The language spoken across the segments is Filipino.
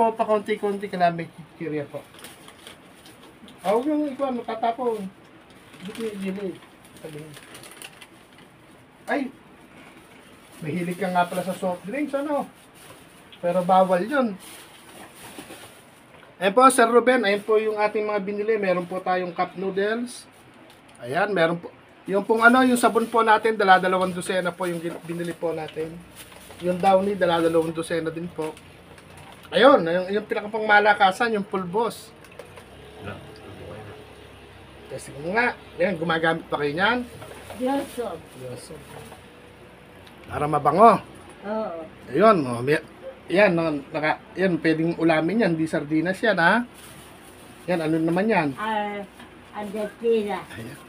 po, pa konti-konti ka namin kikirya po. Huwag yung ikaw, matatapon. Gilid. Ay! Mahilig ka nga pala sa soft drinks, ano? Pero bawal yun. Ayan po, Sir Ruben, ayan po yung ating mga binili. Meron po tayong cup noodles. Ayan, meron po. Yung pong ano, yung sabon po natin, dala-dalawang dosena po yung binili po natin. Yung Downy, dala-dalawang dosena din po. Ayun, yung pinakapang malakasan, yung pulbos. Kasi nga, yan, gumagamit pa kayo niyan? Yes. Para mabango. Oo. Ayun, yan, yan, pwedeng ulamin yan, di sardinas yan, ha? Yan, ano naman yan? Argentina. Ayan.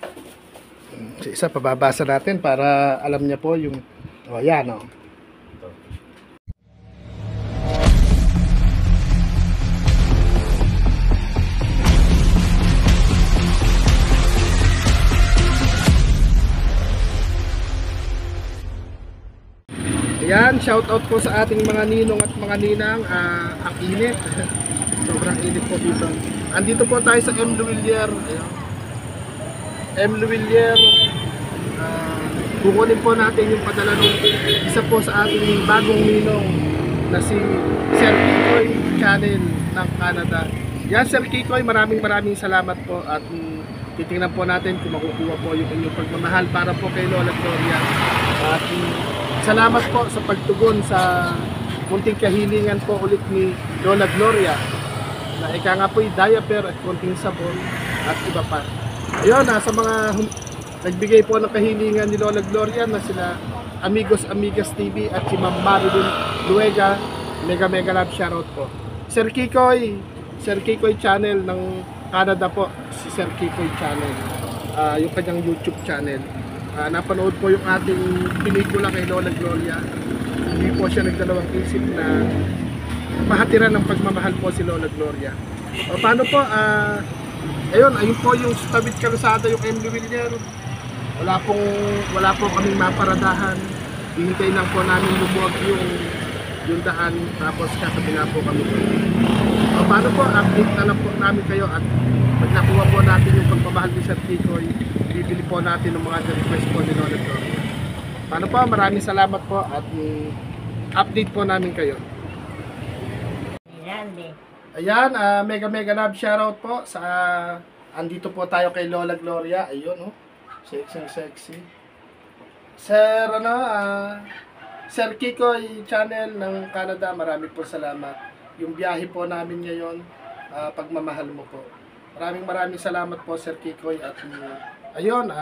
Isa, pababasa natin para alam niya po yung, yan, Ayan, shout out po sa ating mga ninong at mga ninang. Ang init. Sobrang init po dito. Andito po tayo sa M. Luwilier. Ayan. M. Luwilier. Kukunin po natin yung padala ng isa po sa ating bagong ninong na si Sir Kikoy Channel ng Canada. Yan, Sir Kikoy, maraming salamat po at titingnan po natin kung makukuha po yung inyong pagmamahal para po kay Lola Gloria. At salamat po sa pagtugon sa munting kahilingan po ulit ni Lola Gloria na ika nga po yung diaper at konting sabon at iba pa. Ayun, sa mga nagbigay po ng kahilingan ni Lola Gloria na sila Amigos Amigas TV at si Ma'am Marilyn Luega, mega love shoutout po. Sir Kikoy Channel ng Canada po, si Sir Kikoy Channel, yung kanyang YouTube channel. Napanood po yung ating pelikula kay Lola Gloria. Hindi po siya nagdalawang isip na mahatiran ng pagmamahal po si Lola Gloria. Paano po? Ayun po yung tawid kalsada yung M. Luwilier. Wala po kaming maparadahan. Hihintay lang po namin lumuwag yung daan, tapos katabi na po kami. Paano po? Update na lang po namin kayo at pag nakuha po natin yung pagmamahal ni Sir Kikoy, bibili po natin ng mga request po ni Lola Gloria. Paano po? Maraming salamat po at update po namin kayo. Ayan, mega love shoutout po sa andito po tayo kay Lola Gloria. Ayun, sexy. Sir Sir Kikoy Channel ng Canada, marami po salamat. Yung biyahe po namin ngayon, pagmamahal mo po. Maraming salamat po, Sir Kikoy. At ayun,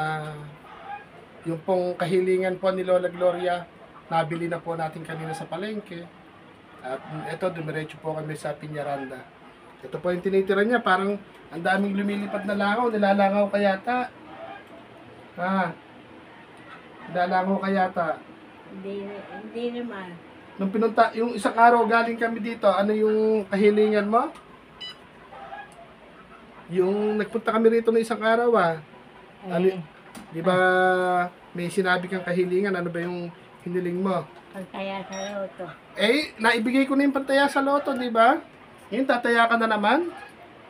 yung pong kahilingan po ni Lola Gloria, nabili na po natin kanina sa palengke. At ito, dumiretso po kami sa Piñaranda. Ito po yung tinitira niya, parang ang daming lumilipad na langaw. Nilalangaw ka yata. Nilalangaw ka yata. Hindi naman. Nung pinunta, yung isang araw galing kami dito, ano yung kahilingan mo? Yung nagpunta kami rito ng isang araw, ano, di ba may sinabi kang kahilingan, ano ba yung hiniling mo? Pantaya sa loto. Naibigay ko na yung pantaya sa loto, di ba? Ngayon, tataya ka na naman?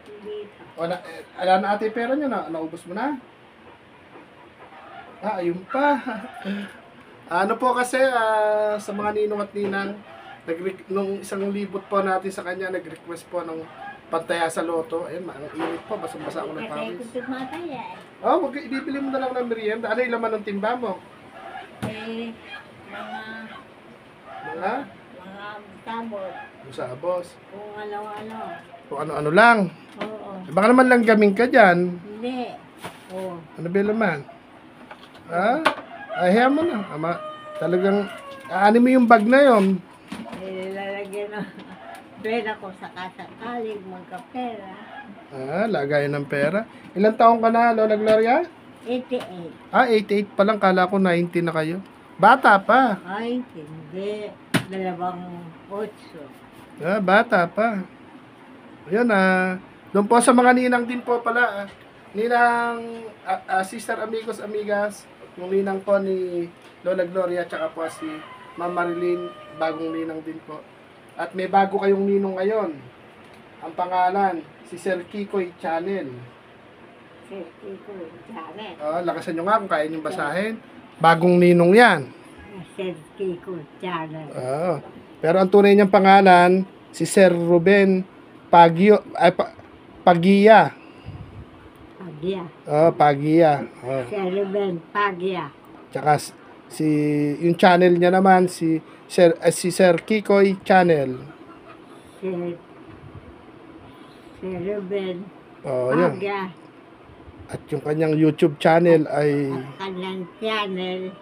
Hindi. Ala na ate pera nyo na, naubos mo na? Ayun pa. Ano po kasi, sa mga ninong at ninang, nung isang libot po natin sa kanya, nag-request po ng pantaya sa loto. Ayun, ang init po, basang-basa ako ng pawis. Kasi kung tumataya Wag, ibibili mo na lang ng merienda. Ano yung laman ng timba mo? mga sabot. Sabos. Kung ano-ano. Kung ano-ano lang. Oo. Baka naman lang gaming ka dyan. Hindi. Oo. Ano ba yung laman? Ayaw mo na. Talagang, ano mo yung bag na yun? Nilalagyan ng pera ko sa kasakaling magkapera. Lagayan ng pera. Ilang taong ka na, Lola Gloria? 88. 88 pa lang. Kala ko 90 na kayo. Bata pa. Ay, hindi. 28. Bata pa. Ayun, doon po sa mga ninang din po pala. Ninang, Sister Amigos Amigas, yung ninang po ni Lola Gloria, tsaka po si Ma'am Marilyn, bagong ninang din po. At may bago kayong ninong ngayon. Ang pangalan, si Sir Kikoy Channel. Sir Kikoy Channel. Lakasan nyo nga kung kaya nyo basahin. Bagong ninong yan. Sir Kikoy Channel. Pero ang tunay niyang pangalan, si Sir Ruben Pagio, Pagia. Pagya. Pagia. Sir Ruben Pagya. Tsaka yung channel niya naman si Sir Kikoy Channel. Sir Ruben Yan. Pagya. At yung kanyang YouTube channel ay At kanyang channel.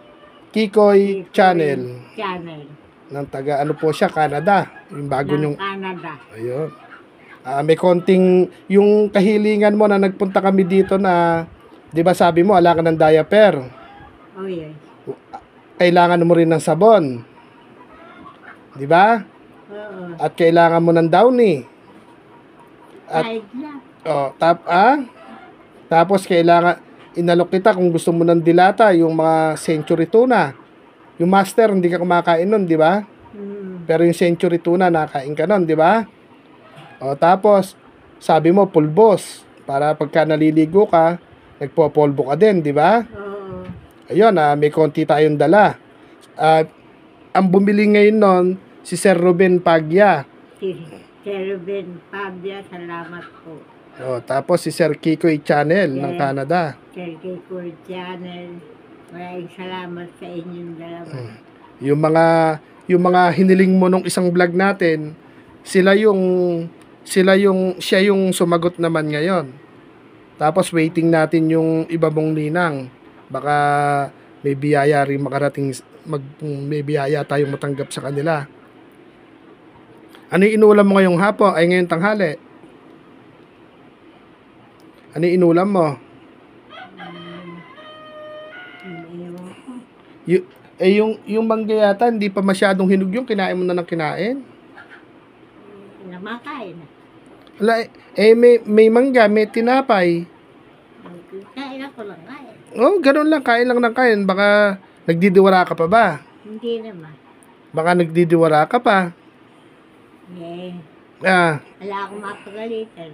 Kikoy Channel. Channel. Ng taga ano po siya, Canada. Yung bago Ng nyong Canada. ayun. May konting yung kahilingan mo na nagpunta kami dito na 'di ba sabi mo ala ka ng diaper. Oh, yes. Kailangan mo rin ng sabon. 'Di ba? Oo. At kailangan mo ng Downy. At Kahit na. tapos kailangan inalok kita kung gusto mo ng dilata, yung mga century tuna. Yung master hindi ka kumakain nun, 'di ba? Pero yung century tuna nakain ka nun, 'di ba? Tapos sabi mo pulbos para pagka naliligo ka, nagpopolvo ka din, 'di ba? Oo. Ayun, may konti tayong dala. Ang bumili ngayon nun, si Sir Ruben Pagya. Sir Ruben Pagya, salamat po. Tapos si Sir Kikoy Channel ng Yes. Canada. Sir Kikoy Channel, maraming salamat sa inyong dalawa. Yung mga hiniling mo nung isang vlog natin, siya yung sumagot naman ngayon. Tapos waiting natin yung iba mong ninang. Baka may biyaya rin makarating, may biyaya tayong matanggap sa kanila. Ano yung inulam mo ngayong hapon? Ay ngayong tanghali? Ano yung inulam mo? Yung mangga yata, hindi pa masyadong hinog yung kinain mo na ng kinain. Namakain na. Wala, may mangga, may tinapay. Kain ako lang kain. Ganun lang, kain lang ng kain. Baka nagdidiwara ka pa ba? Hindi naman. Baka nagdidiwara ka pa. Wala akong mapagalitan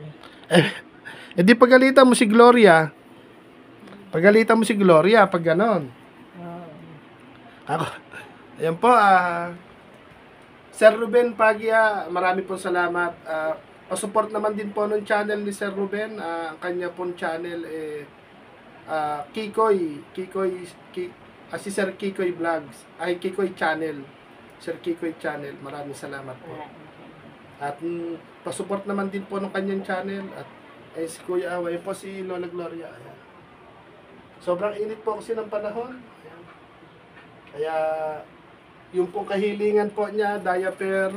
eh. Di pagalitan mo si Gloria. Pagalitan mo si Gloria pag ganon. Ako. Ayan po, Sir Ruben Pagya, marami pong salamat. Pasupport naman din po ng channel ni Sir Ruben. Ang kanya pong channel si Sir Kikoy Vlogs. Ay, Kikoy Channel. Sir Kikoy Channel. Maraming salamat po. At pasupport naman din po ng kanyang channel. At si Kuya Away po, si Lola Gloria. Ayan. Sobrang init po kasi ng panahon. Ayan. Kaya yung pong kahilingan po niya, diaper,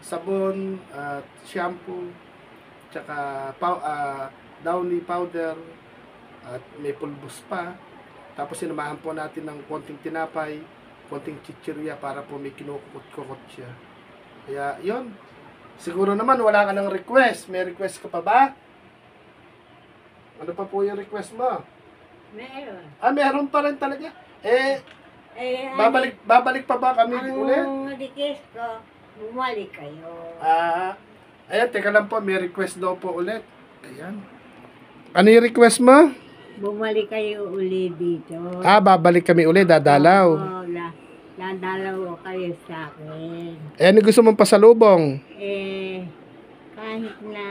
sabon, at shampoo, tsaka Downy powder, at may pulbos pa. Tapos sinamahan po natin ng konting tinapay, konting chichirya para po may kinukukot-kukot siya. Kaya yun. Siguro naman wala ka ng request. May request ka pa ba? Ano pa po yung request mo? Meron. Meron pa rin talaga. Babalik pa ba kami ulit? Ang request ko, bumalik kayo. Ayan, teka lang po, may request daw po ulit. Ayan. Ano yung request mo? Bumalik kayo uli dito. Babalik kami ulit, dadalaw. Oo, dadalaw kayo sa akin. Ano gusto mong pasalubong? Kahit na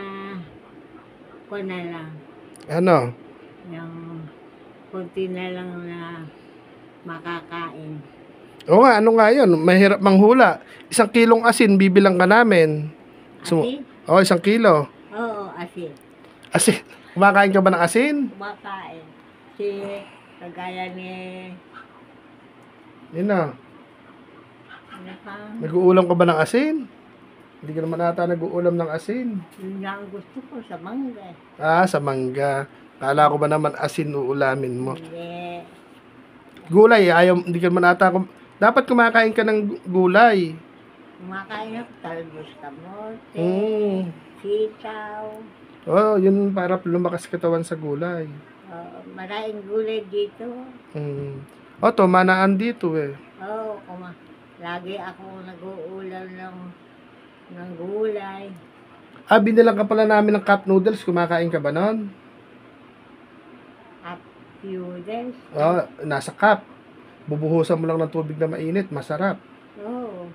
ko na lang. Ano? Yung kunti na lang na makakain. Oo nga, ano nga yun? Mahirap manghula. 1 kilong asin, bibilang ka namin. Asin? 1 kilo. Oo, asin. Asin? Kumakain ka ba ng asin? Kumakain. Si kagaya ni... Yun na. Ano pa? Nag-uulam ka ba ng asin? Hindi ka naman ata nag-uulam ng asin. Yun nga ang gusto ko sa mangga. Sa mangga. Kala ko ba naman asin uulamin mo? Hindi. Gulay, hindi ka naman ata... Dapat kumakain ka ng gulay. Kumakain ako talbos kamote, sitaw. Yun para lumakas katawan sa gulay. Maraming gulay dito. Tumanaan dito eh. Lagi ako nag-uulam ng ng gulay. Binilang ka pala namin ng cup noodles. Kumakain ka ba nun? At noodles. Nasa cup. Bubuhusan mo lang ng tubig na mainit. Masarap. Oo.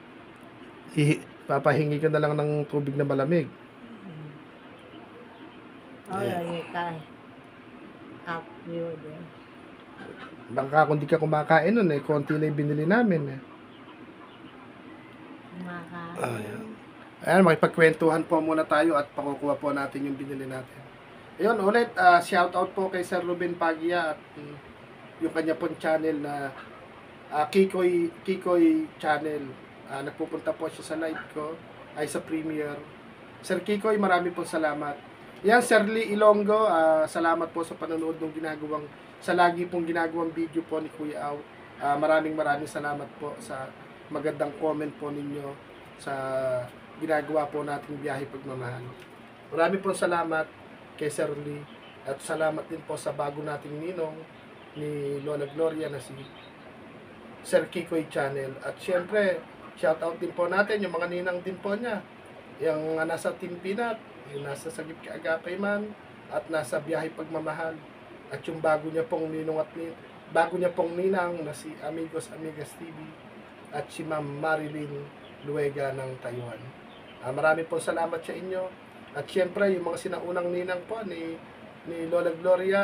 Papahingi ka na lang ng tubig na malamig. Oo, lagi ka. At noodles. Bangka kung di ka kumakain nun konti lang yung binili namin Kumakain. Ayan, makipagkwentuhan po muna tayo at pakukuha po natin yung binili natin. Ayun, ulit, shout out po kay Sir Ruben Pagia at yung kanya pong channel na Kikoy channel. Nagpupunta po siya sa live ko, ay sa premiere. Sir Kikoy, marami pong salamat. Yan, Sir Lee Ilonggo, salamat po sa panonood ng sa lagi pong ginagawang video po ni Kuya Au. Maraming salamat po sa magandang comment po ninyo sa ginagawa po nating biyahe pagmamahal. Marami pong salamat kay Sir Lee at salamat din po sa bago nating ninong ni Lola Gloria na si Sir Kikoy Channel. At syempre, shout out din po natin yung mga ninang din po niya. Yung nasa Team Peanut, yung nasa Sagip Kaagapay man, at nasa Biyahe Pagmamahal. At yung bago niya pong ninang na si Amigos Amigas TV at si Ma'am Marilyn Luega ng Taiwan. Marami pong salamat sa inyo. At syempre, yung mga sinaunang ninang po ni Lola Gloria,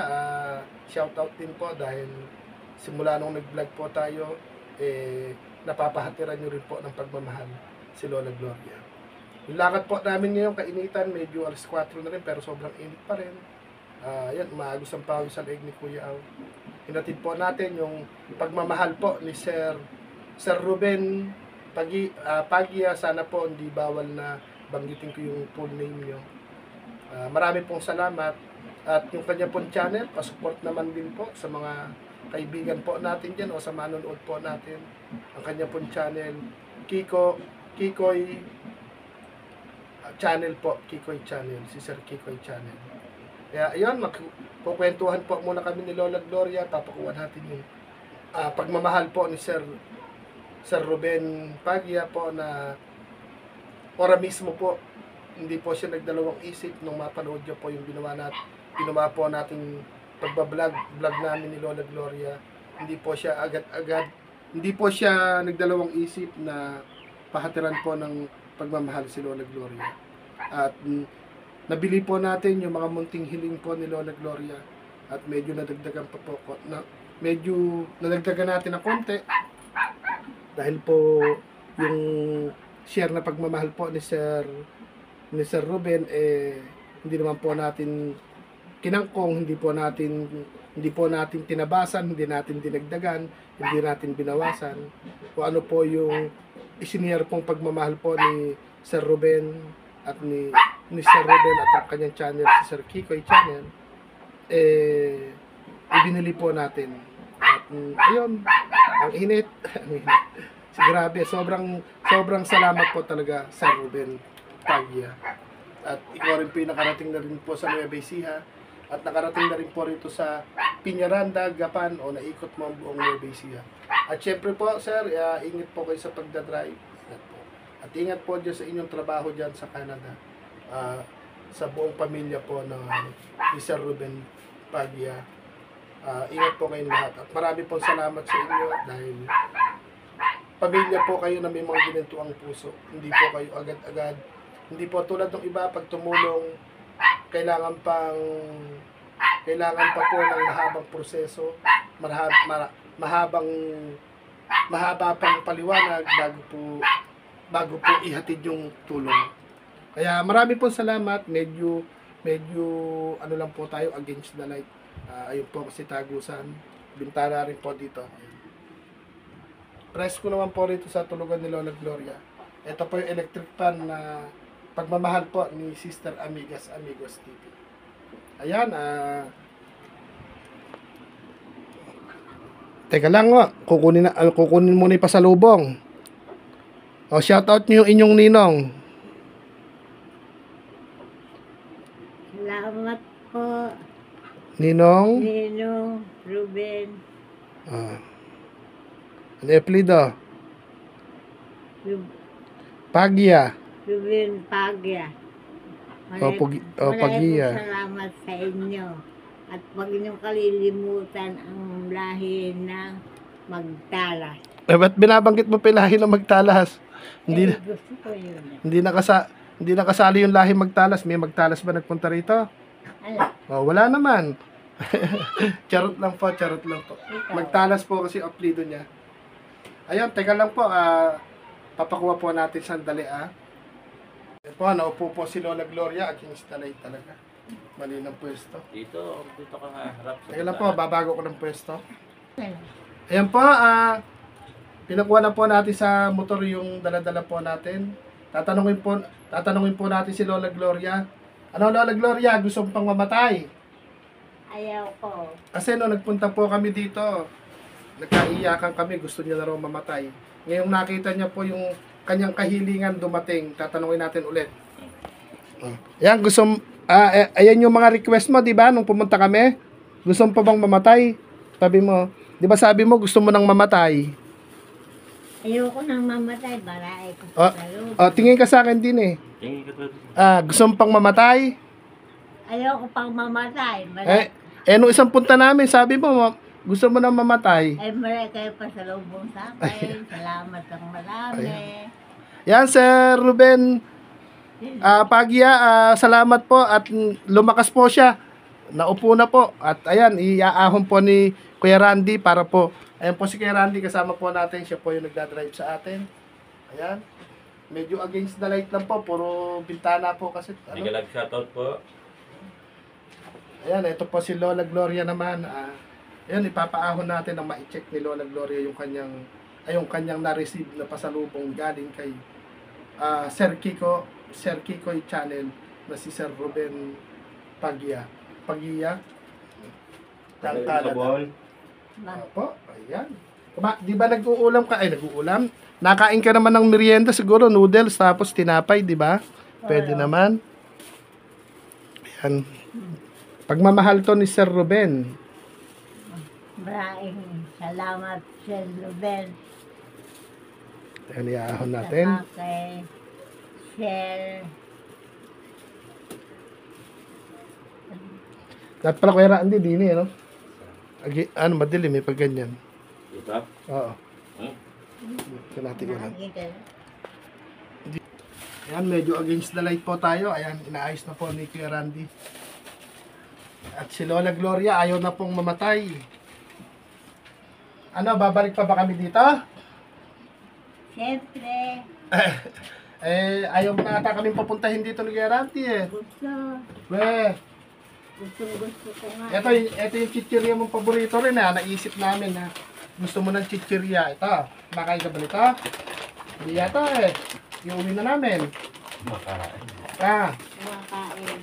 shout out din po dahil simula nung nag-vlog po tayo, napapahatiran nyo rin po ng pagmamahal si Lola Gloria. Yung lakad po namin ngayon kainitan, medyo alas 4 na rin pero sobrang init pa rin. Yan, umaagos ang pawis sa leeg ni Kuya Au. Hinatid po natin yung pagmamahal po ni Sir Ruben Pagia. Sana po hindi bawal na banggitin ko yung full name nyo. Marami pong salamat. At yung kanya pong channel, pasupport naman din po sa mga kaibigan po natin dyan o sa manonood po natin. Ang kanya pong channel, Kikoy channel po, Kikoy channel, si Sir Kikoy channel. Kaya ayun, magkukwentuhan po muna kami ni Lola Gloria, papakuha natin yung pagmamahal po ni Sir Ruben Pagia po na ora mismo po, hindi po siya nagdalawang isip nung mapanood niyo po yung ginawa po nating vlog namin ni Lola Gloria. Hindi po siya hindi po siya nagdalawang isip na pahatiran po ng pagmamahal si Lola Gloria. At nabili po natin yung mga munting hiling po ni Lola Gloria at medyo nadagdagan pa po medyo nadagdagan natin ng konti dahil po yung share na pagmamahal po ni Sir Ruben hindi naman po natin kinangkong, hindi po natin tinabasan, hindi natin dinagdagan, hindi natin binawasan. O ano po yung isiniyar pong pagmamahal po ni Sir Ruben at ni Sir Ruben at ang kanyang channel, si Sir Kikoy channel, ibinili po natin. At ayun, ang init. Grabe, sobrang salamat po talaga Sir Ruben Pagia. At ikaw rin po yung nakarating na rin po sa Nueva Ecija at nakarating na rin po rito sa Piñaranda, Gapan o naikot mo ang buong Nueva Ecija. At syempre po sir, ingat po kayo sa pagdadrive. At ingat po dyan sa inyong trabaho dyan sa Canada. Sa buong pamilya po ni Sir Ruben Pagia. Ingat po kayong lahat. At marami pong salamat sa inyo dahil pamilya po kayo na may mga ginantuang puso. Hindi po kayo agad-agad. Hindi po tulad ng iba, pag tumulong, kailangan pa po ng mahabang proseso, mahaba pang paliwanag bago po ihatid yung tulong. Kaya marami po salamat. Medyo ano lang po tayo, against the light. Ayun po kasi tagusan. Bintana rin po dito. Press ko naman po rito sa tulugan ni Lola Gloria. Ito po yung electric fan na pagmamahal po ni Sister Amigos TV. Ayan, teka lang kukunin muna yung pasalubong. Shoutout niyo yung inyong ninong. Salamat po. Ninong Ruben. Ano yung apelido? Pagia. Ruben Pagya. Pagya. Salamat sa inyo. At huwag niyong kalilimutan ang lahi ng Magtalas. Ba't binabanggit mo pa yung lahi ng Magtalas? Hindi, Gusto ko yun. hindi nakasali yung lahi Magtalas. May Magtalas ba nagpunta rito? Ala, Wala naman. Charot lang po. ikaw. Magtalas po kasi apelido niya. Ayun, teka lang po. Papakuha po natin sandali Yan po, naupo po si Lola Gloria at yung stalay talaga. Mali ng pwesto. Dito ka harap. Teka lang po, babago ko ng pwesto. Ala. Ayan po, pinakuha na po natin sa motor yung dala-dala po natin. Tatanungin po natin si Lola Gloria. Ano Lola Gloria, gusto mo pang mamatay? Ayaw ko. Kasi no, nagpunta po kami dito. Nagkaiyakan kami, gusto niya na raw mamatay. Ngayong nakita niya po yung kanyang kahilingan dumating, tatanungin natin ulit. Yan, ayan yung mga request mo, di ba? Nung pumunta kami, gusto mo pa bang mamatay? Sabi mo, di ba sabi mo gusto mo nang mamatay? Ayoko nang mamatay. Barae ko sa loob. Tingin ka sa akin din eh. Tingin ka to. Gusto mo pang mamatay? Ayoko pang mamatay. Barae. Nung isang punta namin, sabi mo, gusto mo nang mamatay. Barae kayo pa sa lubong sa akin. Salamat ng marami. Yan, Sir Ruben Pagya, salamat po at lumakas po siya. Naupo na po. At ayan, iaahon po ni Kuya Randy para po, ayan po si Kuya Randy, kasama po natin. Siya po yung nagdadrive sa atin. Ayan. Medyo against the light lang po. Puro bintana po kasi. Nagalag shoutout po. Ayan, ito po si Lola Gloria naman. Ayan, ipapaahon natin na ma-check ni Lola Gloria yung kanyang na-receive na pasalubong galing kay Sir Kikoy channel na si Sir Ruben Pagya. Ng Canada. Opo, ayan. Di ba nag-uulam ka? Nag-uulam? Nakain ka naman ng merienda siguro, noodles, tapos tinapay, di ba? Pwede naman. Ayan. Pagmamahal to ni Sir Ruben. Maraming salamat, Sir Ruben. Ayan, iahon natin. Saka kay Sir. Dapat pala Kuya Randy, din eh, no? Madilim eh, pag ganyan. Dito? Oo. Hmm? Kalati ko lang. Ayan, medyo against the light po tayo. Ayan, inaayos na po ni Kuya Randy. At si Lola Gloria, ayaw na pong mamatay. Babalik pa ba kami dito? Siyempre, Ayaw na ata kami papuntahin dito ni Kuya Randy eh. gusto ko nga. Ito yung chichirya mong paborito rin naisip namin gusto mo ng chichirya. Ito, makain ka ba nito? Hindi yata eh. Iuwi na namin. Makain. Kumakain.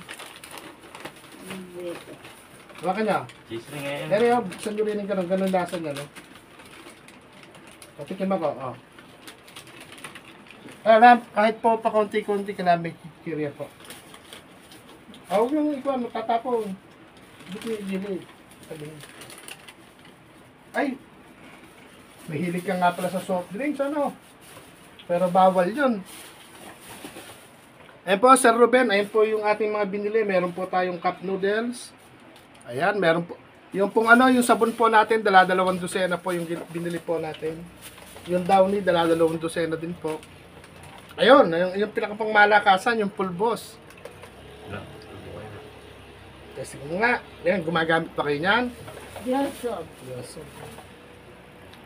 Wala ka niya? Cheese ring ngayon. Pero yung buksan nyo rin yung ganun lasa niya, no? Patikim ako, kahit po pa konti-konti ka namin chichirya po. Huwag yung ikaw, matatapong. Dili. Ay! Mahilig ka nga pala sa soft drinks, Pero bawal yun. Ayan po, Sir Ruben, ayan po yung ating mga binili. Meron po tayong cup noodles. Ayan, meron po. Yung pong yung sabon po natin, dala-dalawang dosena po yung binili po natin. Yung downy, dala-dalawang dosena din po. Ayun, yung pinakapang malakasan, yung pulbos. Kasi nga, yan, gumagamit pa kayo niyan? Yoso.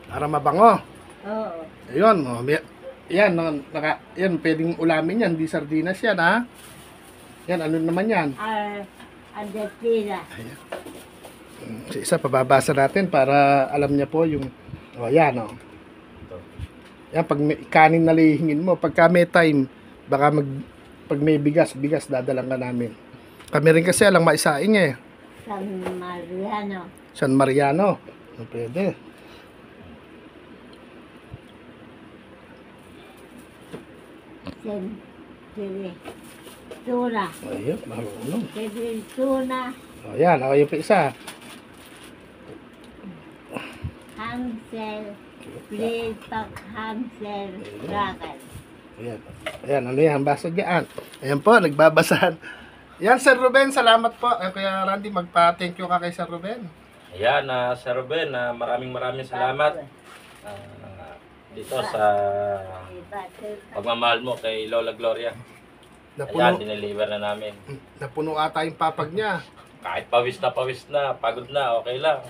Para mabango. Oo. Ayun, yan, yan, pwedeng ulamin yan, di sardinas yan, Yan, ano naman yan? Argentina. Ayan. Isa, pababasa natin para alam niya po yung, yan, Yan, pag may kanin na lihingin mo, pagka may time, baka pag may bigas, dadalang ka namin. Kami rin kasi alang maisaing eh. San Mariano. Pwede. Tuna. Ayun, marunong. Tuna. Yan, yung pa isa. Hansel. Please pag Hansel. Rakan. Ayan. Ayan, ano yan? Basa dyan. Ayan po, nagbabasahan. Yan, Sir Ruben, salamat po. Kaya Randy, magpa-thank you ka kay Sir Ruben. Ayan, Sir Ruben, maraming salamat dito sa pagmamahal mo kay Lola Gloria. Ayan, Napuno, dineliver na namin. napuno ata yung papag niya. Kahit pawis na, pagod na, okay lang.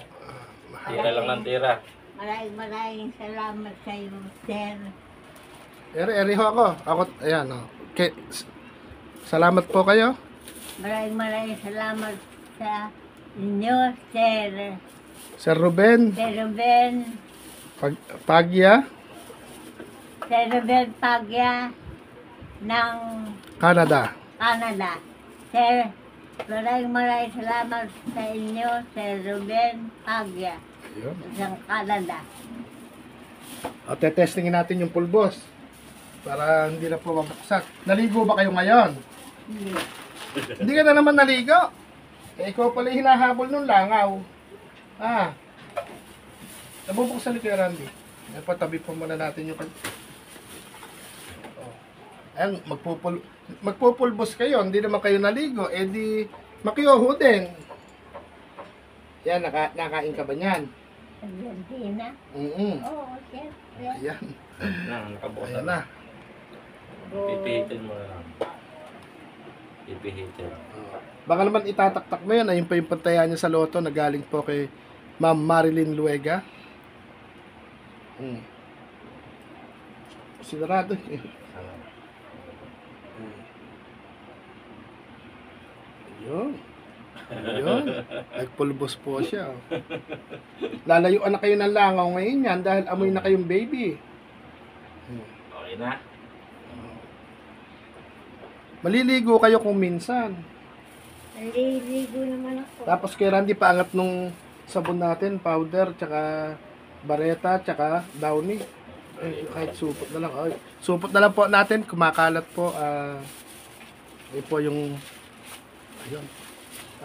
Tira lang ng tira. Maraming salamat sa iyo, sir. Eri ho ako. Ayan, oh. Salamat po kayo. Maraming salamat sa inyo, sir. Sir Ruben, Sir Ruben, Pagya, Sir Ruben Pagya ng Canada. Canada. Sir, maraming salamat sa inyo, Sir Ruben Pagya Ayun. ng Canada. O, tetestingin natin yung pulbos. Para hindi na po mabuksak. Naligo ba kayo ngayon? Hindi. Hindi ka na naman naligo. Ikaw pala yung hinahabol nung langaw. Nabubuksan ni Kuya Randy. Ayan, patabi po muna natin yung... Ayan, magpupulbos kayo. Hindi naman kayo naligo. Eh di, makiyoho din. Yan, nakain ka ba niyan? Argentina? Oo, sir. Ayan. Nakabukas Ayan na. na. Pipihitin mo na lang. Pipihitin. Baka naman itataktak mo yan. Ayun pa yung pantayan niya sa loto na galing po kay Ma'am Marilyn Luega. Sinarado. Ayun. Ayun. Nagpulbos po siya. Lalayuan na kayo ng langaw ngayon yan dahil amoy na kayong baby. Okay na? Maliligo kayo kung minsan. Naliligo naman ako. Tapos kay Randy paangat nung sabon natin, powder, tsaka bareta, tsaka downy. Kahit supot na lang. Ay, supot na lang po natin, kumakalat po. Ayun po yung... Ayun.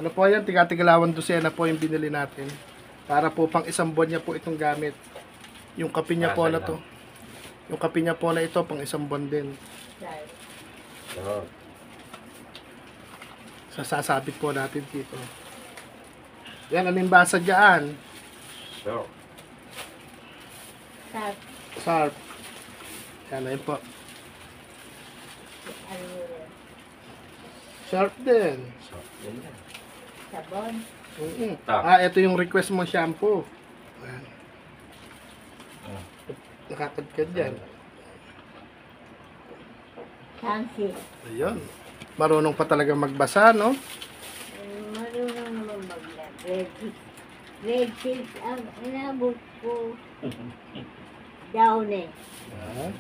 Ano po yan? Tiga-tigalawan dosena po yung binili natin. Para po pang isang buwan niya po itong gamit. Yung kape niya po na to. Yung kape niya po na ito, pang isang buwan din. So, Sasabit po natin dito. Yan, anong basa dyan? sure. Sa, Sarp. Yan, ayun po. ano, Sharp din. So, yun yan. sabon. Ito yung request mo shampoo. Ayan. Nakakadkad yan. Sansi. Ayun. Marunong pa talaga magbasa, no? Marunong naman mag-lab. Grade 6 ang inabot ko. Down eh. Ah.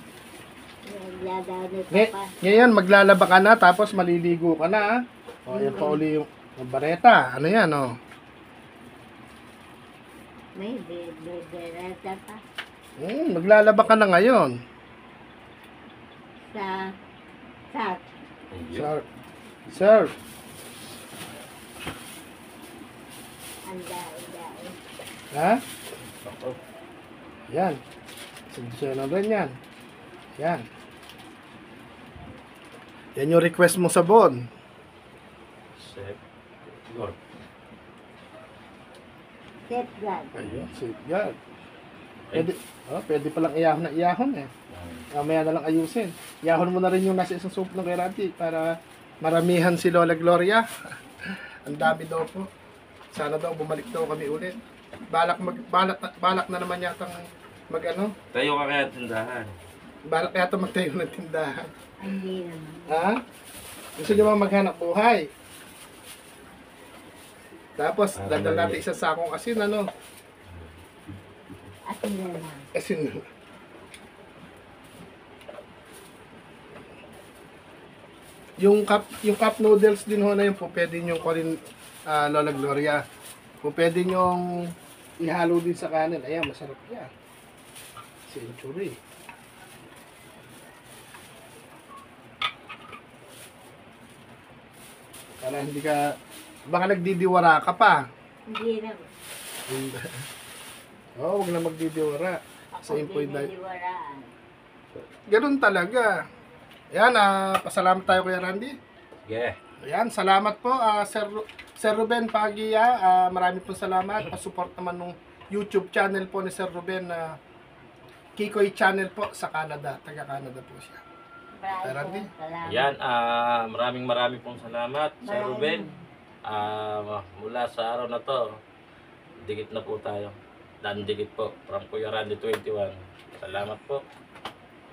Nagla-down eh Ngay- pa. ngayon, maglalaba ka na, tapos maliligo ka na, ah. O, yan pa uli yung bareta. Ano yan, oh? May bereta pa. Maglalaba ka na ngayon. Sa Ayun. Sir. Sir. ang dahil. Ha? Ako. Yan. Suggestion na rin yan. Yan. Yan yung request mo sa bon. Set. Good. Set gun. Ayun, safeguard. Pwede palang iyahon na iyahon eh. Mamaya na lang ayusin. Iyahon mo na rin yung nasa isang soup ng kay Randy para maramihan si Lola Gloria. Ang dami daw po. Sana daw bumalik daw kami ulit. Balak na naman yata mag-ano. Tayo ka kaya tindahan. Balak yata magtayo ng tindahan. Hindi naman. Ha? Gusto niyo ba maghanap buhay? Tapos, dagdag natin isang sakong asin, ano? At na lang. Asin. Yung cup noodles din ho na yun po, pwede nyo ko rin, Lola Gloria. Kung pwede nyo ihalo din sa kanin, ayan, masarap yan. Century. Para hindi ka, baka nagdidiwara ka pa. Hindi naman. Oo, huwag na magdidiwara. Ako Sa impoy din diet. niliwaraan. Ganun talaga. Ayan, pasalamat tayo Kuya Randy. Yeah. Ayan, salamat po Sir Ruben Pagia. Marami pong salamat. Pa-support naman ng YouTube channel po ni Sir Ruben na Kikoy channel po sa Canada. Taga Canada po siya. Maraming Randy? salamat. Yan, maraming pong salamat, Sir Ruben. Mula sa araw na to, dikit na po tayo. Dikit po, from Kuya Randy 21. Salamat po.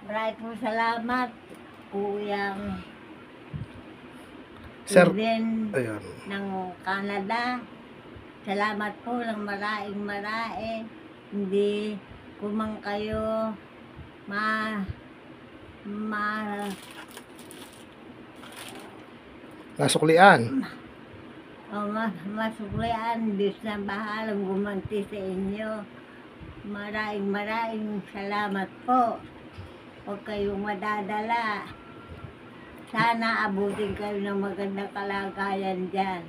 Maraming po salamat, Kuyang Sir, Ruben ayun. ng Canada. Salamat po ng maraming. Hindi ko man kayo Nasuklian. masuklian. Diyos na bahalang gumanti sa inyo. Maraming salamat po. Huwag kayong madadala. Sana abutin kayo ng magandang kalagayan dyan.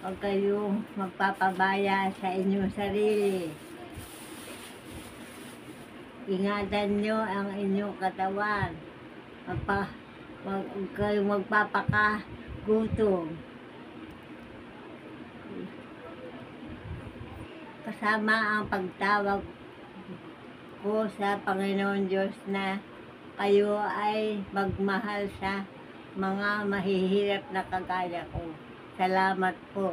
Huwag kayong magpapabaya sa inyong sarili. Ingatan nyo ang inyong katawan. Huwag kayong magpapakagutom. Kasama ang pagtawag ko sa Panginoon Diyos na kayo ay magmahal sa mga mahihirap na kagaya ko. Salamat po,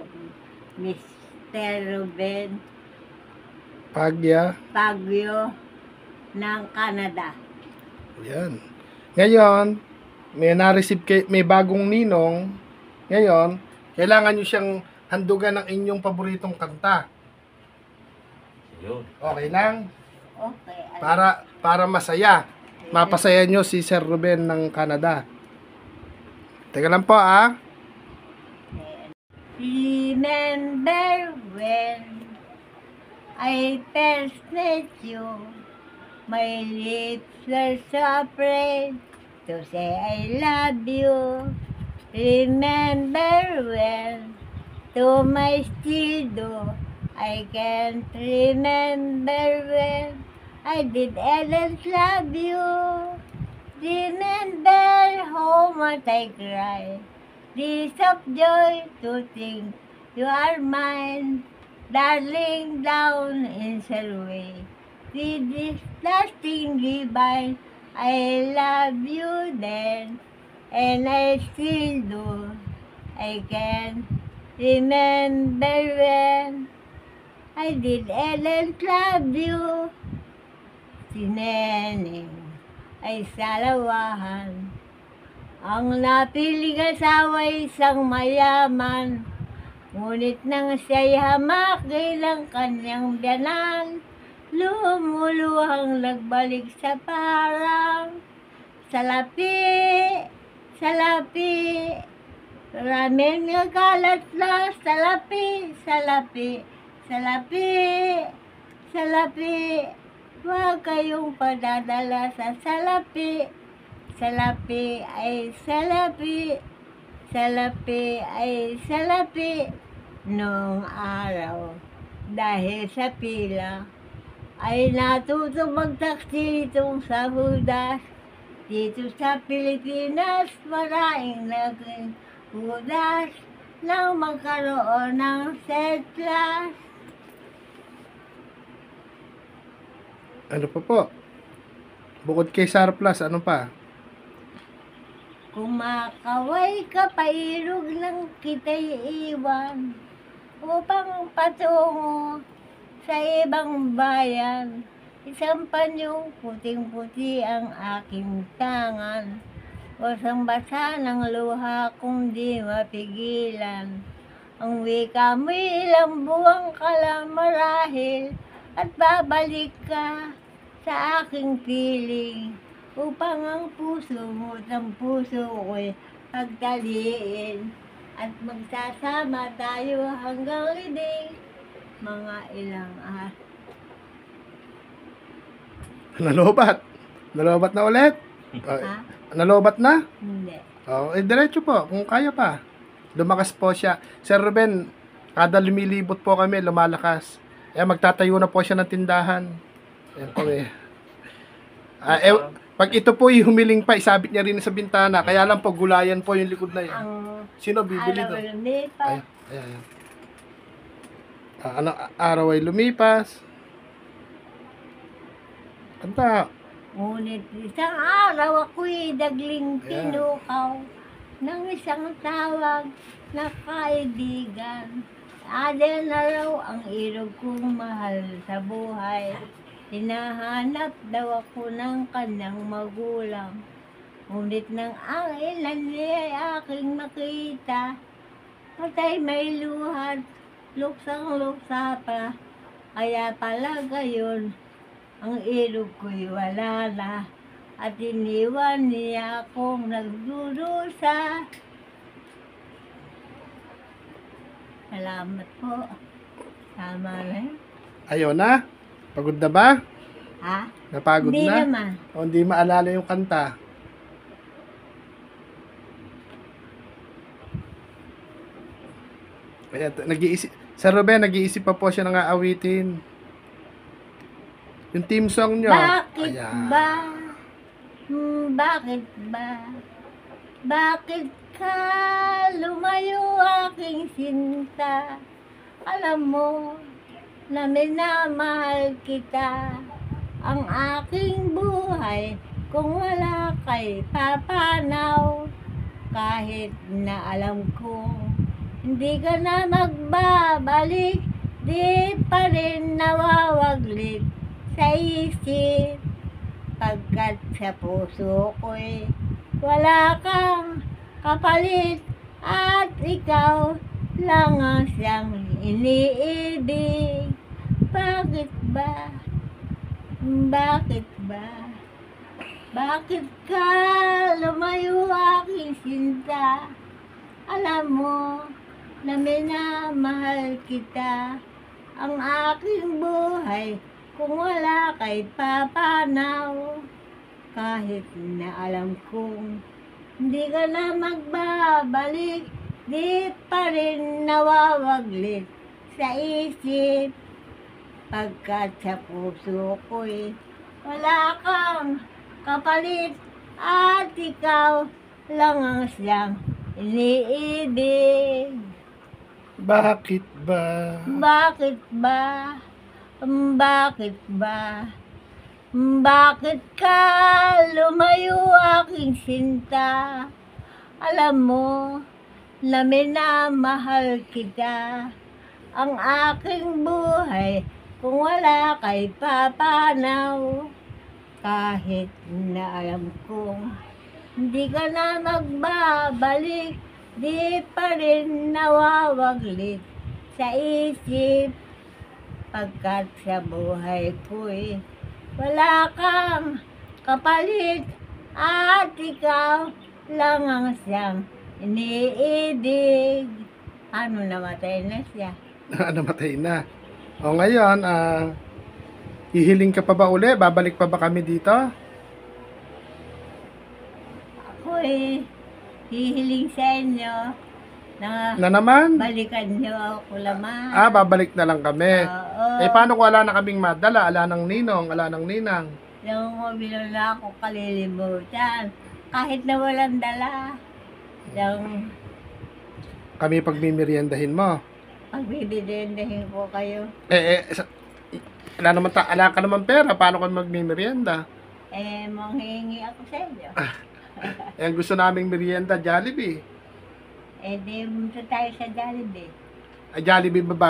Mr. Ruben Pagia. Pagyo ng Canada. Ayan. Ngayon, may bagong ninong. Ngayon, kailangan nyo siyang handugan ng inyong paboritong kanta. Yun. Okay lang? Okay. Para masaya. Mapasaya nyo si Sir Ruben ng Canada. Teka lang po Remember when I first met you, my lips were so afraid to say I love you. Remember when to my studio, I can't remember when I didn't love you. Remember how much I cried. This of joy to think you are mine, darling, down in Selway. With this lasting divine, I love you then, and I still do. I can remember when I didn't love you. Si Neneng ay salawahan. Ang napiling asawa isang mayaman, ngunit nang siya'y hamakin ng kanyang biyanan, lumuluhang nagbalik sa parang salapi, maraming nagalat na salapi, huwag kayong padadala sa salapi ay salapi noong araw. Dahil sa pila ay natuto magtaksi itong sa Hudas. Dito sa Pilipinas maraming naging Hudas nang magkaroon ng third class. Ano pa po? Bukod kay surplus, ano pa? Kumakaway ka pairog ng kita'y iwan upang patungo sa ibang bayan. Isang panyong puting-puti ang aking tangan. Basang-basa ng luha kung di mapigilan. Ang wika mo'y ilang buwang ka lang marahil at babalik ka sa aking piling. Upang ang puso mo at ang puso ko'y pagtaliin at magsasama tayo hanggang libing mga ilang Nalobat. Nalobat na ulit? Ha? Nalobat na? Hindi. Diretso po, kung kaya pa. Lumakas po siya. Sir Ruben, kada lumilibot po kami, lumalakas. Magtatayo na po siya ng tindahan. Ayan po Pag ito po humiling pa, isabit niya rin sa bintana. Kaya lang po, gulayan po yung likod na yan. Ang Sino bibili araw doon? lumipas. Ayan. Ano, araw ay lumipas. Kanta. Ngunit isang araw ako'y dagling Ayan. tinukaw ng isang tawag na kaibigan. Adel na raw ang irog kong mahal sa buhay. Hinahanap daw ako ng kanyang magulang. Ngunit nang ang ilan niya ay aking makita, patay may luhat, luksang-luksa pa. Kaya pala gayon, ang irog ko'y wala na. At iniwan niya akong nagdurusa. Salamat po. Tama na yun. Ayaw na? Pagod na ba? Ha? Napagod Hindi na? naman. O hindi maalala yung kanta? Kaya nag-iisip, Sir Ruben, nag-iisip pa po siya ng aawitin. Yung team song nyo. Bakit Ayan. ba? Bakit ba? Bakit ka lumayo aking sinta? Alam mo na minamahal kita. Ang aking buhay kung wala kay papanaw. Kahit na alam kong hindi ka na magbabalik, di pa rin nawawaglit sa isip. Pagkat sa puso ko'y wala kang kapalit at ikaw lang ang siyang iniibig. Bakit ba? Bakit ba? Bakit ka lumayo aking sinta? Alam mo na minamahal kita. Ang aking buhay kung wala kay papanaw. Kahit na alam kong hindi ka na magbabalik, di pa rin nawawaglit sa isip. Pagkat sa puso ko'y wala kang kapalit at ikaw lang ang siyang iniibig. Bakit ba? Bakit ba? Bakit ba? Bakit ka lumayo aking sinta? Alam mo na minamahal kita. Ang aking buhay kung wala kay papanaw. Kahit na alam kong hindi ka na magbabalik, di pa rin nawawaglit sa isip. Pagkat sa buhay ko'y wala kang kapalit at ikaw lang ang siyang iniibig. Ano, namatay na siya? Namatay na. O ngayon, hihiling ka pa ba uli? Babalik pa ba kami dito? Ako'y hihiling sa inyo na Na naman? balikan niyo ako lamang. Babalik na lang kami. Oo. Paano kung wala na kaming madala? Ala ng ninong, ala ng ninang. Yung binula ko kalilimutan. Kahit na walang dala. Yung Kami pagmimeriendahin mo. pagbibidindahin ko kayo. Ala ka naman pera. Paano kami magmimerienda? Manghingi ako sa inyo. Ang gusto naming merienda, Jollibee. Di punta tayo sa Jollibee. Jollibee ba ba?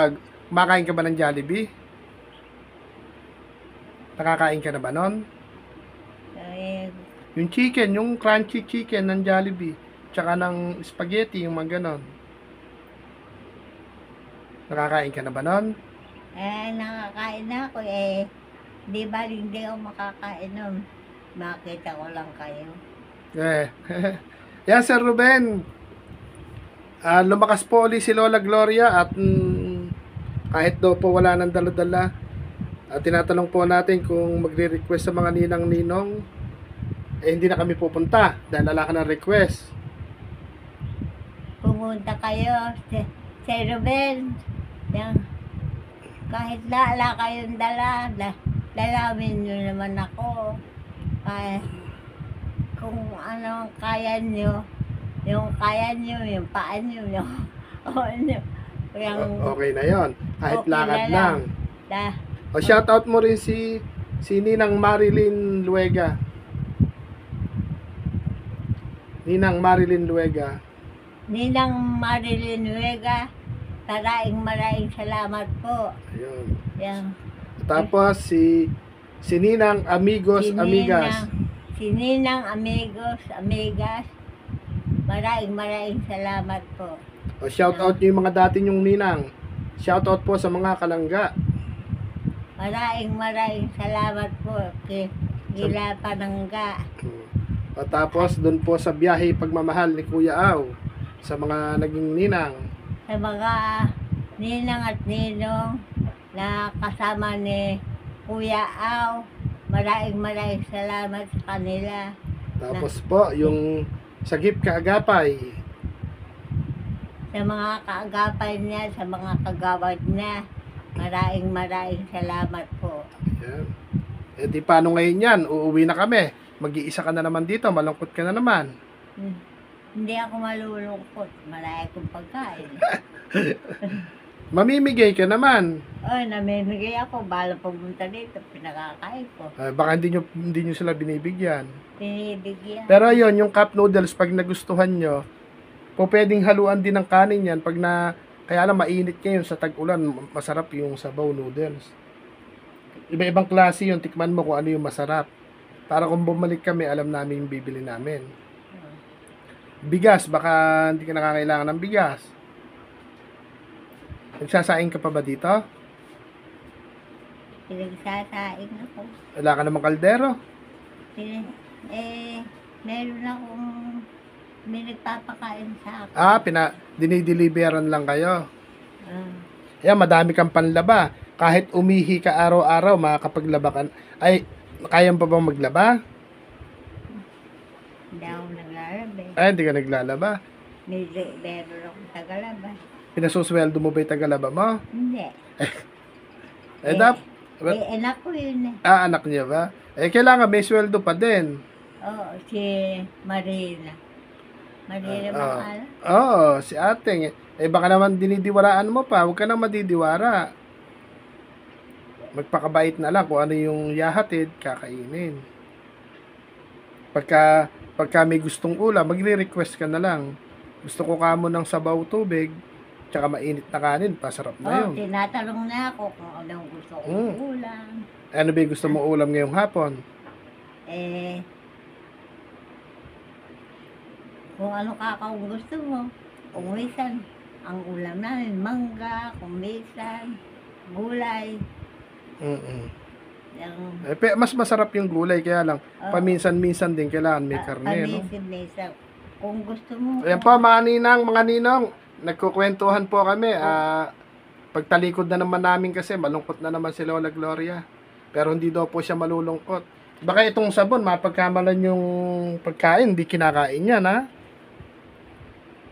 Kumakain ka ba ng Jollibee? Nakakain ka na ba nun? Yung chicken, yung crunchy chicken ng Jollibee. Tsaka ng spaghetti, yung mga ganon. Nakakain ka na ba nun? Nakakain na ako di ba hindi ako makakain nun. Makita ko lang kayo. Yan, Sir Ruben. Lumakas po ulit si Lola Gloria at kahit daw po wala nang dala-dala. Tinatanong po natin kung magre-request sa mga ninang-ninong. Hindi na kami pupunta dahil wala ka ng request. Pumunta kayo sa Ruben. Kahit wala kayong dalawin nyo naman ako. kung ano ang kaya nyo, yung paa nyo, yung ano, yung Okay na yon. Kahit Okay lakad na lang. da, O shoutout mo rin si Ninang Marilyn Luega. Ninang Marilyn Luega. Ninang Marilyn Vega, maraming salamat po. Ayun. Yan. Tapos si Ninang Amigos Amigas. Si Ninang Amigos, Amigas, maraming salamat po. O shoutout nyo yung mga dati nyong ninang. Shoutout po sa mga kalangga. Maraming salamat po kay Gila Panangga. O tapos doon po sa biyahe pagmamahal ni Kuya Aw sa mga naging ninang. Sa mga ninang at ninong na kasama ni Kuya Aw, maraming salamat sa kanila. Tapos po yung Sagip Kaagapay. Sa mga kaagapay niya, sa mga kagawad niya, maraming salamat po. Yan. Eh di paano ngayon yan? Uuwi na kami. Mag-iisa ka na naman dito. Malungkot ka na naman. Hindi ako malulungkot. Marami kong pagkain. Mamimigay ka naman. Ay, namimigay ako. Balang pumunta dito, pinakakain ko. Baka hindi nyo sila binibigyan. Pinibigyan. Pero yon yung cup noodles, pag nagustuhan nyo, po pwedeng haluan din ng kanin yan. Kaya lang mainit ngayon sa tag-ulan, masarap yung sabaw noodles. Iba-ibang klase yun, tikman mo kung ano yung masarap. Para kung bumalik kami, alam namin yung bibili namin. Bigas, baka hindi ka nakakailangan ng bigas. Nagsasaing ka pa ba dito? Pinagsasaing ako. Wala ka namang kaldero? Meron akong may nagpapakain sa akin. Dinideliveran lang kayo. Ah, Kaya madami kang panlaba. Kahit umihi ka araw-araw, makakapaglaba ka. Ay, kaya pa bang maglaba? hindi ako naglalaba. Ay, hindi ka naglalaba. Meron akong tagalaba. Pinasusweldo mo ba yung tagalaba mo? Hindi. Anak ko yun eh. Anak niya ba? Kailangan may sweldo pa din. Oo, si Marina. Marina ba Ah. alam? Oo, si ating. Baka naman dinidiwaraan mo pa. Huwag ka nang madidiwara. Magpakabait na lang kung ano yung yahatid, kakainin. Pagka may gustong ulam, magre-request ka na lang. Gusto ko kamo ng sabaw tubig, tsaka mainit na kanin, pasarap na yun. Tinatanong na ako kung anong gusto kong ulam. Ano ba yung gusto mong ulam ngayong hapon? Kung ano kung gusto mo. Kung minsan, ang ulam namin, mangga, kung minsan, gulay. Yung, Mas masarap yung gulay, kaya lang, paminsan-minsan din kailangan may karne, no? paminsan. Kung gusto mo. Ayan po, mga ninong, nagkukwentuhan po kami. Pagtalikod na naman namin kasi, malungkot na naman si Lola Gloria. Pero hindi daw po siya malulungkot. Baka itong sabon, mapagkamalan yung pagkain, hindi kinakain yan, ha?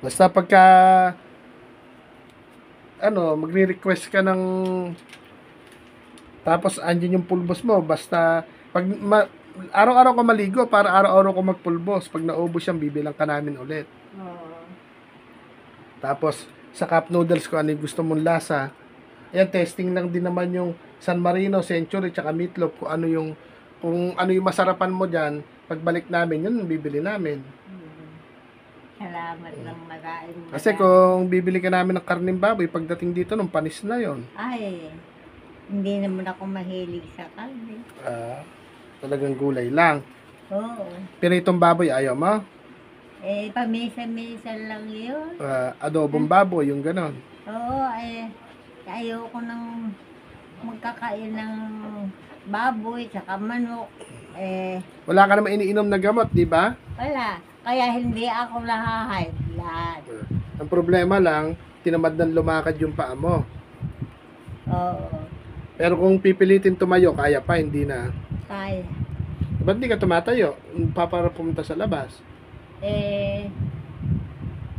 Basta pagka, magre-request ka ng, tapos andyan yung pulbos mo, basta, araw-araw ka maligo, para araw-araw ka magpulbos. Pag naubos yan, bibilang ka namin ulit. Tapos, sa cup noodles ko, ano yung gusto mong lasa. Ayan, testing lang din naman yung San Marino, Century, tsaka Meatloaf, kung ano yung masarapan mo dyan. Pagbalik namin, yun bibili namin. Salamat ng maraming. Kasi kung bibili ka namin ng karning baboy, pagdating dito, nung panis na yon. Ay, hindi naman ako mahilig sa karne. Talagang gulay lang. Oo. Pero itong baboy, ayaw mo? Paminsan-minsan lang yun. Adobong baboy, yung ganon. Oo, ayoko nang magkakain ng baboy, saka manok. Wala ka naman iniinom na gamot, di ba? Wala. Kaya hindi ako high blood. Ang problema lang, tinamad ng lumakad yung paa mo. Oo. Pero kung pipilitin tumayo, kaya pa, hindi na. Kaya. Ba't di ka tumatayo? Para pumunta sa labas.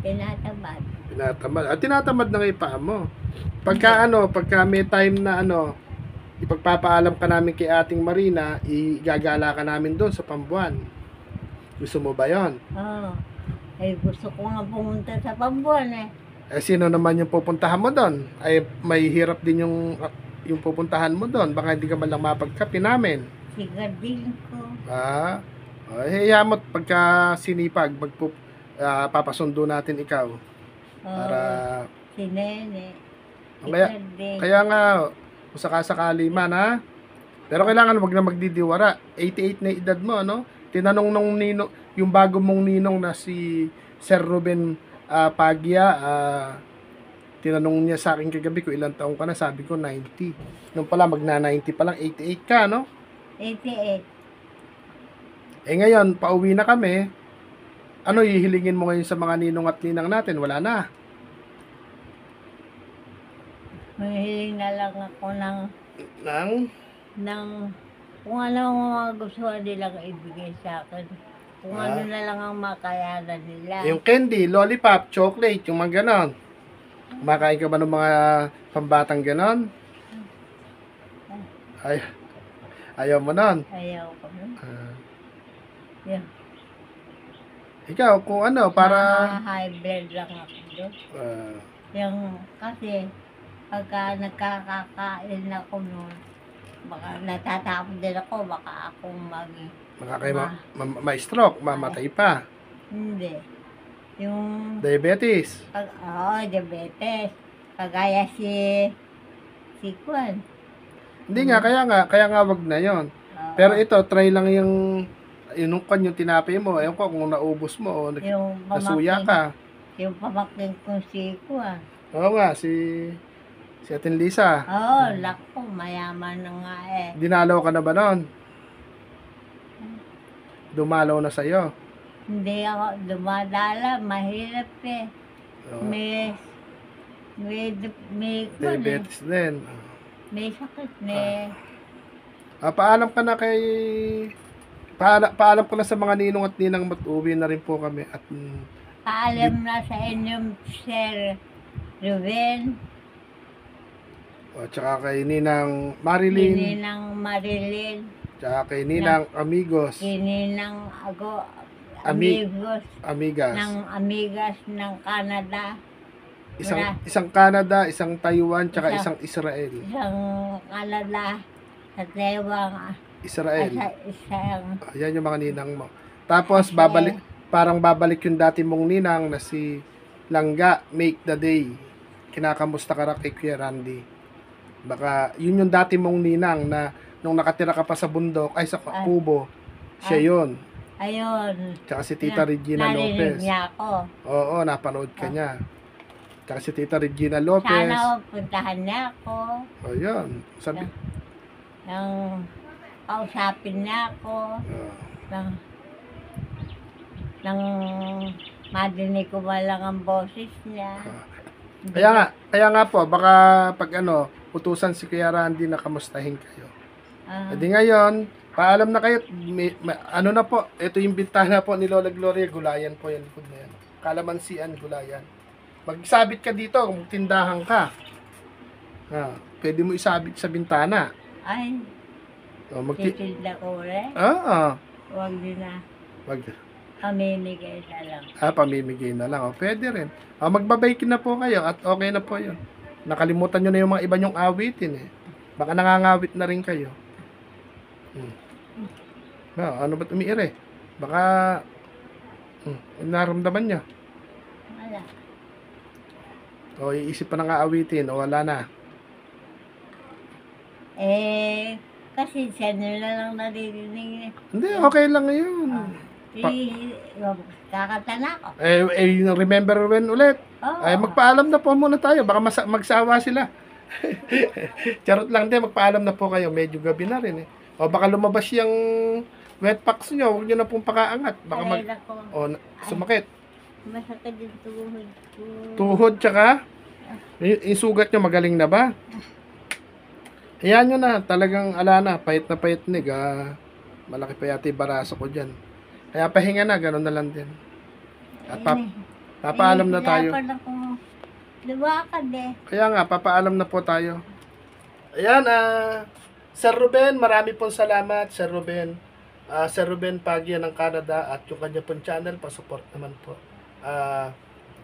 Tinatamad. Tinatamad na yung paa mo. Pagka may time na ipagpapaalam ka namin kay ating Marina, igagala ka namin doon sa Pambuan. Gusto mo ba yon? Oo. Eh, gusto ko nga pumunta sa Pambuan eh. Eh, sino naman yung pupuntahan mo doon? Ay, may hirap din yung pupuntahan mo doon. Baka hindi ka man lang mapagkapi namin. Sigadin ko. Ah, hiyamot pagka sinipag, papasundo natin ikaw. Oo. Para, Si Nene. kaya, Sigadin. kaya nga, kung sakasakali man ha. Pero kailangan wag na magdidiwara. 88 na edad mo, ano? Tinanong nung yung bago mong ninong na si Sir Ruben Pagya, tinanong niya sa akin kagabi kung ilang taong ka na, sabi ko 90. Nung pala, magna-90 pa lang, 88 ka, no? 88. Eh ngayon, pauwi na kami. Ano hihilingin mo ngayon sa mga ninong at ninang natin? Wala na. Mahiling na lang ako Nang? kung ano ang mga gusto nilang ibigay sa akin. Kung ano na lang ang makayanan nila. Yung candy, lollipop, chocolate, yung mga ganon. Kumakain ka ba ng mga pambatang ganon? Ayaw mo nun. Ayaw ko nun. Ah, Yeah. ikaw, kung ano, para... High blood lang ako doon. ah, Yung kasi pagka nagkakakain ako noon, baka natatapon din ako, baka akong ma-stroke, mamatay pa. hindi. Yung Diabetes. diabetes. Kagaya si Kwan. Hindi nga, kaya nga wag na yon. Pero ito, try lang yung yung tinapay mo. Ewan ko kung naubos mo o yung nasuya ka. Yung pamakin kong si Kwan. Oo nga, si Atin Lisa. Lako, mayaman na nga eh. Dinalaw ka na ba nun? Dumalaw na sa'yo. Hindi ako dumadala, mahirap eh. Oo. May kwan eh. Diabetes din. May sakit Paalam ka na kay... Paalam ko na sa mga ninong at ninang matuwi na rin po kami. At paalam na sa inyong Sir Ruben, tsaka kay Ninang Marilyn, Kininang Marilyn, tsaka kay Ninang Amigos, Kininang Ami- amigos Amigas. ng amigas ng Canada, Isang Canada, isang Taiwan, tsaka Isang- isang Israel. isang Canada sa Taiwan, Israel. isang Ayan yung mga ninang mo. Tapos Israel. babalik yung dati mong ninang na si Langga, make the day. Kinakamusta ka ra kay Kuya Randy. Baka yun yung dati mong ninang na nung nakatira ka pa sa bundok, ay sa kubo, siya yun. ayun. Tsaka si Tita Regina Narinig Lopez. niya ako. Oo, napanood ka niya. Tsaka si Tita Regina Lopez. Sana puntahan niya ako. O yun. Sabi, Nang kausapin niya ako. Nang madinig ko ba lang ang boses niya. kaya nga po, baka pag utusan si Kuya Randy na kamustahin kayo. Hindi ngayon, paalam na kayo. Na po, ito yung bintana po ni Lola Gloria, gulayan po yan. Kalamansian, gulayan. Magsabit ka dito, kung tindahan ka. Pwede mo isabit sa bintana. Ay, titinda ko ulit. Huwag din na. Pamimigay na lang. Pamimigay na lang. Pwede rin. Magbabike na po kayo at okay na po yun. Nakalimutan nyo na yung mga iba nyong awitin eh. Baka nangangawit na rin kayo. Ano ba't umiire? Baka naramdaman nyo. Wala. O iisip pa ng aawitin o wala na. Kasi siya nila lang naririnig. Hindi, okay lang yun. Kakanta na ako. Remember when ulit? Ay, magpaalam na po muna tayo. Baka magsawa sila. Charot lang din, magpaalam na po kayo. Medyo gabi na rin eh. O baka lumabas yung wet packs nyo. Huwag nyo na pong pakaangat. Baka sumakit. Masakit yung tuhod ko. Tuhod tsaka? Yung sugat nyo magaling na ba? Ayan nyo na. Talagang ala na. Pahit na pahit nig. Malaki pa yata yung baraso ko dyan. Kaya pahinga na. Ganun na lang din. At papaalam na tayo. Lumakad eh. Kaya nga, papaalam na po tayo. Ayan, Sir Ruben, marami pong salamat, Sir Ruben. Sir Ruben Pagya ng Canada at yung kanya pong channel, pa-support naman po.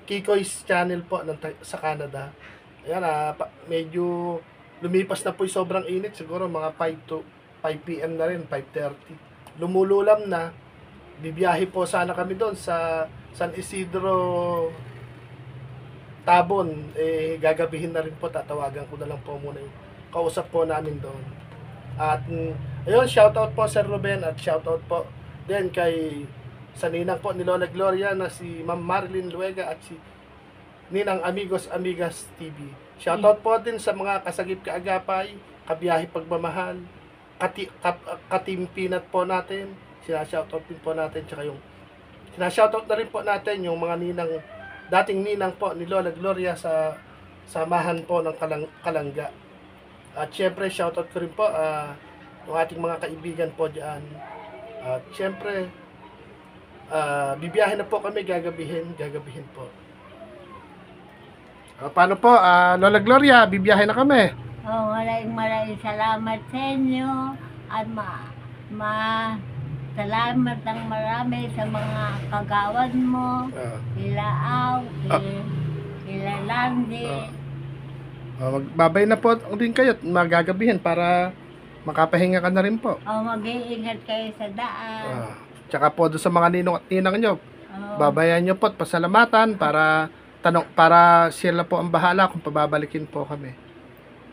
Kikoy's channel po sa Canada. Ayan, medyo lumipas na po yung sobrang init. Siguro mga 5 p.m. na rin, 5:30. Lumululam na. Bibiyahe po sana kami doon sa San Isidro, Tabon. Gagabihin na rin po. Tatawagan ko na lang po muna yung kausap po namin doon. At ayun, shoutout po Sir Ruben at shoutout po din kay sa ninang po ni Lola Gloria na si Ma'am Marilyn Luega at si Ninang Amigos Amigas TV. Shoutout po din sa mga kasagip kaagapay, kabiyahe pagmamahal, katim Peanut po natin. Sinashoutout din po natin, tsaka yung sinashoutout na rin po natin yung mga dating ninang po ni Lola Gloria sa samahan po ng Kalangga. At syempre shoutout ko rin po yung ating mga kaibigan po diyan. At syempre bibiyahe na po kami, gagabihin po. Paano po, Lola Gloria, bibiyahe na kami. Maraming salamat sa inyo at salamat ng marami sa mga kagawad mo, kila Aw, kila Landy. Magbabay na po din kayo at magagabihin para makapahinga ka na rin po. Mag-iingat kayo sa daan. Tsaka po doon sa mga ninong at ninang nyo, babayan nyo po at pasalamatan para sila po ang bahala kung pababalikin po kami.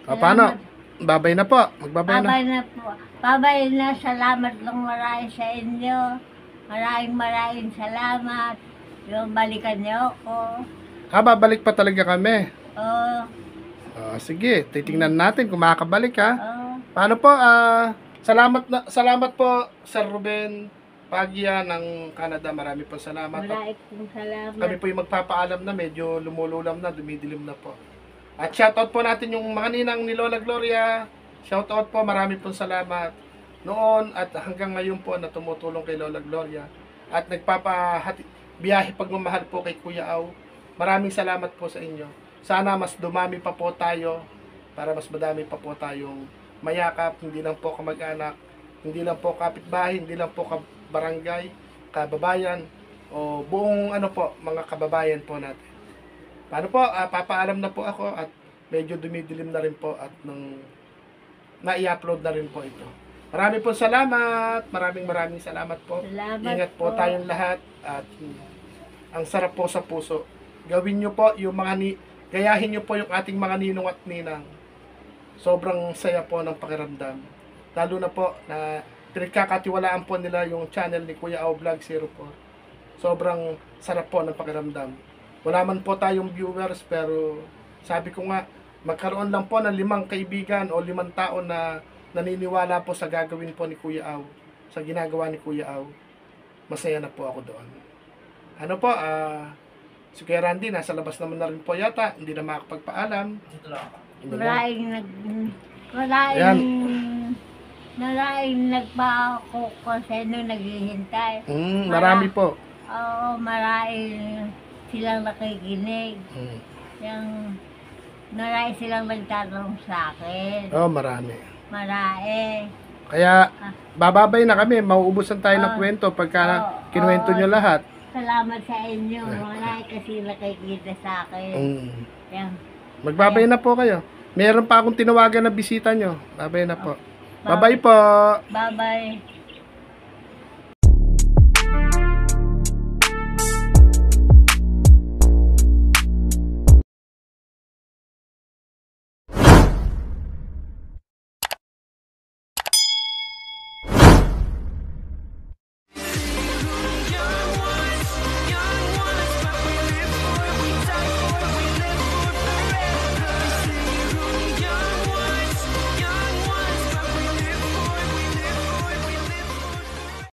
Paano? Babay na po. Magbabay na. Babay na po. Babay na. Salamat ng marami sa inyo. Maraming salamat. Yung balikan niyo ako. Babalik pa talaga kami. Oo. Sige, titingnan natin kung makakabalik ha. Oo. Paano po? Salamat po Sir Ruben Pagya ng Canada. Marami po salamat. Maraming salamat. Kami po yung magpapaalam na medyo lumululam na, dumidilim na po. At shoutout po natin yung mga ninang ni Lola Gloria. Shoutout po, marami pong salamat noon at hanggang ngayon po na tumutulong kay Lola Gloria. At biyahe pagmamahal po kay Kuya Aw. Maraming salamat po sa inyo. Sana mas dumami pa po tayo para mas madami pa po tayong mayakap. Hindi lang po kamag-anak, hindi lang po kapitbahay, hindi lang po barangay, kababayan, o buong mga kababayan po natin. Paano po? Papaalam na po ako at medyo dumidilim na rin po at na-i-upload na rin po ito. Marami po salamat. Maraming salamat po. Salamat Ingat po tayong lahat at ang sarap po sa puso. Gawin nyo po yung gayahin nyo po yung ating mga ninong at ninang. Sobrang saya po ng pakiramdam. Lalo na po na pinagkakatiwalaan po nila yung channel ni Kuya Aw Vlog 04. Sobrang sarap po ng pakiramdam. Wala man po tayong viewers pero sabi ko nga, magkaroon lang po ng 5 kaibigan o 5 tao na naniniwala po sa gagawin po ni Kuya Aw, sa ginagawa ni Kuya Aw. Masaya na po ako doon. Ano po, si Kuya Randy, nasa labas naman na rin po yata, hindi na makakapagpaalam. Maraming nagpako kasi nung naghihintay. Marami po. Oo, maraming silang nakikinig. Marami silang nagtatanong sa akin. Marami. Marami. Kaya, bababay na kami. Mauubusan tayo ng kwento pagka kinuwento nyo lahat. Salamat sa inyo. Marami kasi nakikita sa akin. Magbabay na po kayo. Meron pa akong tinawagan na bisita nyo. Babay na po. Babay po. Bye-bye.